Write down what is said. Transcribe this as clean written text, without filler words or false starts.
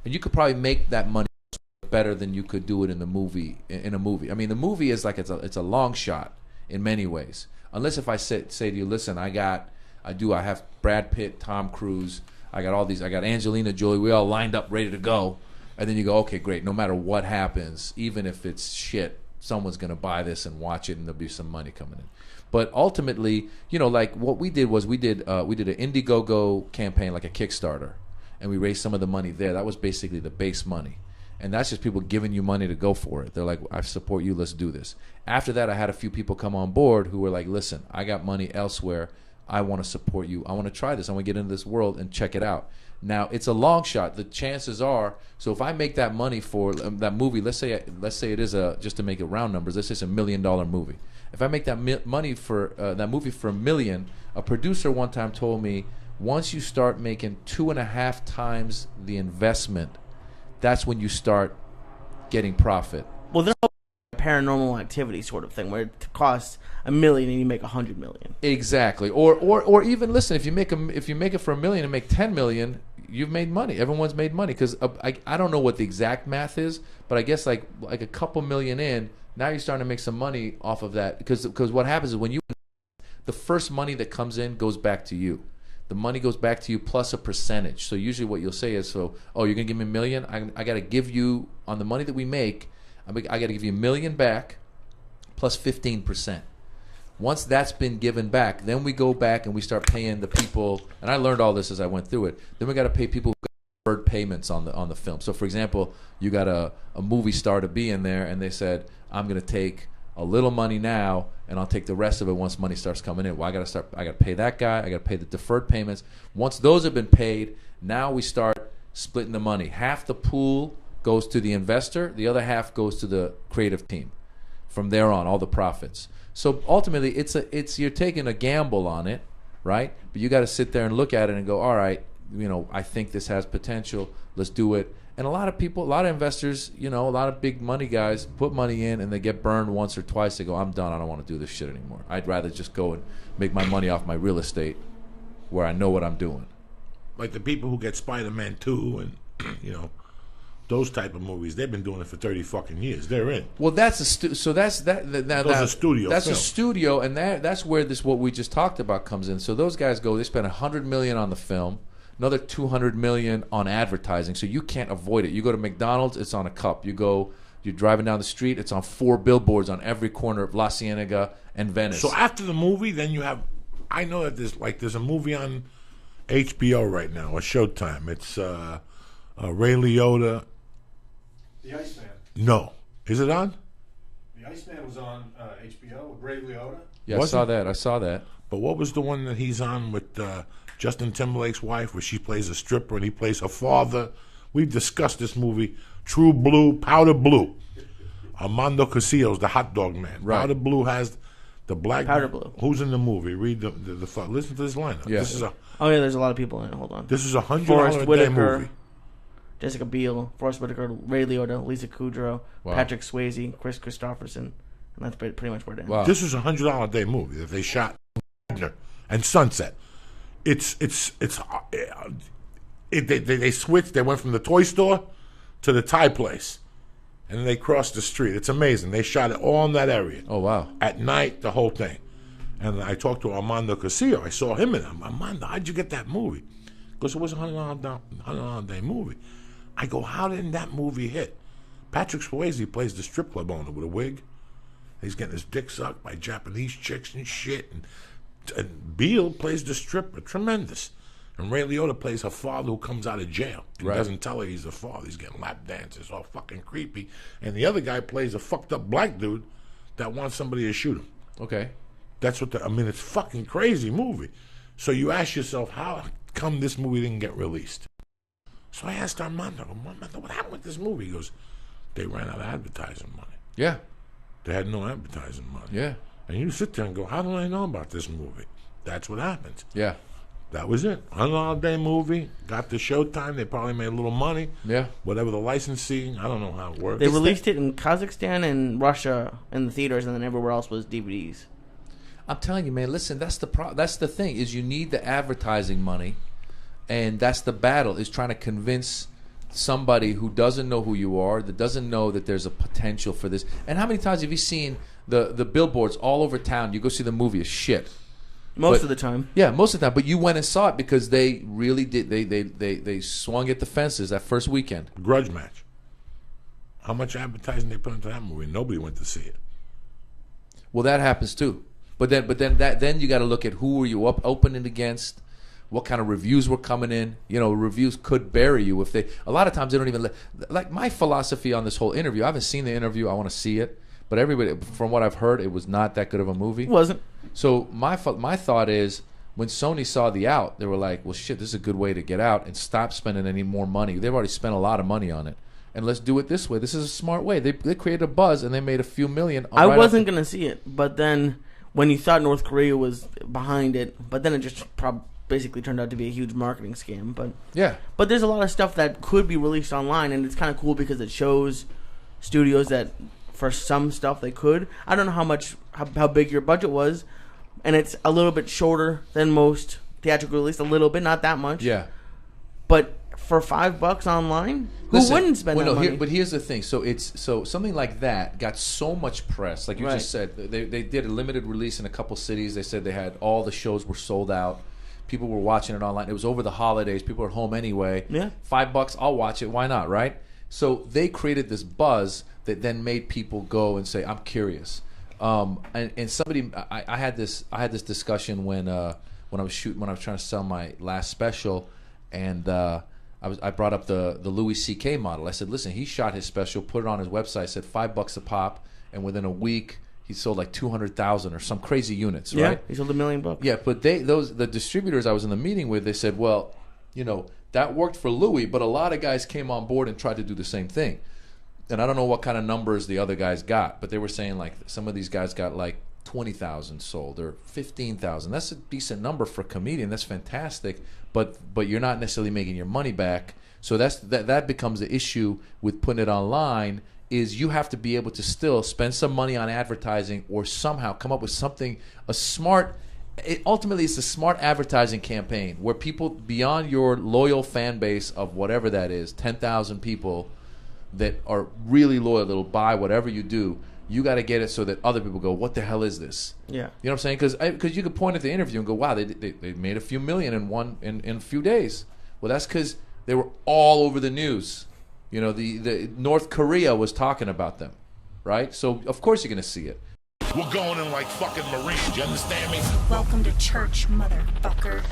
and you could probably make that money better than you could do it in the movie. In a movie, I mean, the movie is like it's a long shot in many ways. Unless if I say to you, listen, I have Brad Pitt, Tom Cruise, I got all these, I got Angelina Jolie, we all lined up ready to go, and then you go, okay, great, no matter what happens, even if it's shit, someone's gonna buy this and watch it, and there'll be some money coming in. But ultimately, like what we did was we did an Indiegogo campaign, like a Kickstarter, and we raised some of the money there. That was basically the base money. And that's just people giving you money to go for it. They're like, I support you, let's do this. After that, I had a few people come on board who were like, listen, I got money elsewhere. I want to support you. I want to try this. I want to get into this world and check it out. Now, it's a long shot. The chances are, so if I make that money for that movie, let's say it is just to make it round numbers, let's say it's $1 million movie. If I make that money for that movie for $1 million, a producer one time told me, once you start making 2.5 times the investment, that's when you start getting profit. Well, there's a paranormal activity sort of thing where it costs $1 million and you make $100 million. Exactly. Or even listen, if you make it for $1 million and make $10 million, you've made money. Everyone's made money because I don't know what the exact math is, but I guess like a couple million in, now you're starting to make some money off of that because what happens is when the first money that comes in goes back to you. The money goes back to you plus a percentage. So usually what you'll say is, you're going to give me $1 million? I got to give you, on the money that we make, I got to give you $1 million back plus 15%. Once that's been given back, then we go back and we start paying the people, and I learned all this as I went through it. Then we got to pay people who got deferred payments on the film. So for example, you got a movie star to be in there, and they said, I'm going to take a little money now, and I'll take the rest of it once money starts coming in. Well, I got to pay that guy. I got to pay the deferred payments. Once those have been paid, now we start splitting the money. Half the pool goes to the investor. The other half goes to the creative team. From there on, all the profits. So ultimately, you're taking a gamble on it, right? But you got to sit there and look at it and go, all right, I think this has potential. Let's do it. And a lot of people, a lot of investors, a lot of big money guys put money in and they get burned once or twice. They go, I'm done. I don't want to do this shit anymore. I'd rather just go and make my money off my real estate where I know what I'm doing. Like the people who get Spider-Man 2 and, those type of movies, they've been doing it for 30 fucking years. They're in. Well, that's a studio, That's a studio, and that's where what we just talked about comes in. So those guys they spend $100 million on the film. Another $200 million on advertising, so you can't avoid it. You go to McDonald's, it's on a cup. You're driving down the street, it's on 4 billboards on every corner of La Cienega and Venice. So after the movie, then you have, I know that there's a movie on HBO right now, or Showtime. It's Ray Liotta. The Iceman. No. Is it on? The Iceman was on HBO with Ray Liotta. Yeah, I saw that. But what was the one that he's on with Justin Timberlake's wife, where she plays a stripper and he plays her father? We've discussed this movie, True Blue, Powder Blue. Armando Casillo's the hot dog man. Right. Powder Blue has the black Powder Blue. Who's in the movie? Read the listen to this lineup. Yeah. There's a lot of people in it. Hold on. This is $100 Forrest a day Whitaker, movie. Jessica Biel, Forrest Whitaker, Ray Liotta, Lisa Kudrow, Wow. Patrick Swayze, Chris Christopherson, and that's pretty much where it ends. Wow. This is $100 a day movie that they shot and Sunset. They switched. They went from the toy store to the Thai place, and then they crossed the street. It's amazing. They shot it all in that area. Oh wow! At night, the whole thing. And I talked to Armando Casillo. I saw him in it. Armando, how'd you get that movie? Because it was a $100 a day movie. I go, how didn't that movie hit? Patrick Swayze plays the strip club owner with a wig. He's getting his dick sucked by Japanese chicks and shit. And Beale plays the stripper. Tremendous. And Ray Liotta plays her father who comes out of jail. He doesn't tell her he's the father. He's getting lap dances. All fucking creepy. And the other guy plays a fucked up black dude that wants somebody to shoot him. Okay. That's what it's fucking crazy movie. So you ask yourself, how come this movie didn't get released? So I asked Armando, what happened with this movie? He goes, they ran out of advertising money. Yeah. They had no advertising money. Yeah. And you sit there and go, how do I know about this movie? That's what happens. Yeah. That was it. $100 a day movie. Got the Showtime. They probably made a little money. Yeah. Whatever the licensing, I don't know how it works. They released it in Kazakhstan and Russia in the theaters, and then everywhere else was DVDs. I'm telling you, man. Listen, that's the thing is you need the advertising money, and that's the battle is trying to convince somebody who doesn't know who you are, that doesn't know that there's a potential for this. And how many times have you seen the billboards all over town? You go see the movie, it's shit. Most of the time. Yeah, most of the time. But you went and saw it because they really did. They swung at the fences that first weekend. Grudge Match. How much advertising they put into that movie? Nobody went to see it. Well, that happens too. But then you got to look at who were you opening against, what kind of reviews were coming in. You know, reviews could bury you if they. A lot of times they don't even like my philosophy on this whole interview. I haven't seen the interview. I want to see it. But everybody, from what I've heard, it was not that good of a movie. It wasn't. So my thought is, when Sony saw the out, they were like, well, shit, this is a good way to get out and stop spending any more money. They've already spent a lot of money on it. And let's do it this way. This is a smart way. They created a buzz, and they made a few million. I wasn't going to see it. But then when you thought North Korea was behind it, but then it just basically turned out to be a huge marketing scam. But yeah. But there's a lot of stuff that could be released online, and it's kind of cool because it shows studios that for some stuff they could. I don't know how big your budget was, and it's a little bit shorter than most theatrical release, a little bit, not that much. Yeah. But for $5 online, who wouldn't spend that money? But here's the thing. So something like that got so much press. Like you just said, they did a limited release in a couple cities. They said they had all the shows were sold out. People were watching it online. It was over the holidays. People were home anyway. Yeah. $5, I'll watch it. Why not, right? So they created this buzz that then made people go and say, I'm curious. And somebody, I had this discussion when I was trying to sell my last special, and I brought up the Louis C.K. model. I said, listen, he shot his special, put it on his website, said $5 a pop, and within a week he sold like 200,000 or some crazy units, right? Yeah, he sold $1 million. Yeah, but the distributors I was in the meeting with, they said, well, you know, that worked for Louis, but a lot of guys came on board and tried to do the same thing. And I don't know what kind of numbers the other guys got, but they were saying like some of these guys got like 20,000 sold or 15,000. That's a decent number for a comedian. That's fantastic, but you're not necessarily making your money back. So that becomes the issue with putting it online. Is you have to be able to still spend some money on advertising or somehow come up with something, ultimately it's a smart advertising campaign where people beyond your loyal fan base of whatever that is, 10,000 people that are really loyal, that'll buy whatever you do, you got to get it so that other people go, what the hell is this? Yeah. You know what I'm saying? Because you could point at the interview and go, wow, they made a few million in a few days. Well, that's because they were all over the news. You know, the North Korea was talking about them, right? So, of course you're going to see it. We're going in like fucking Marines, you understand me? Welcome to church, motherfucker.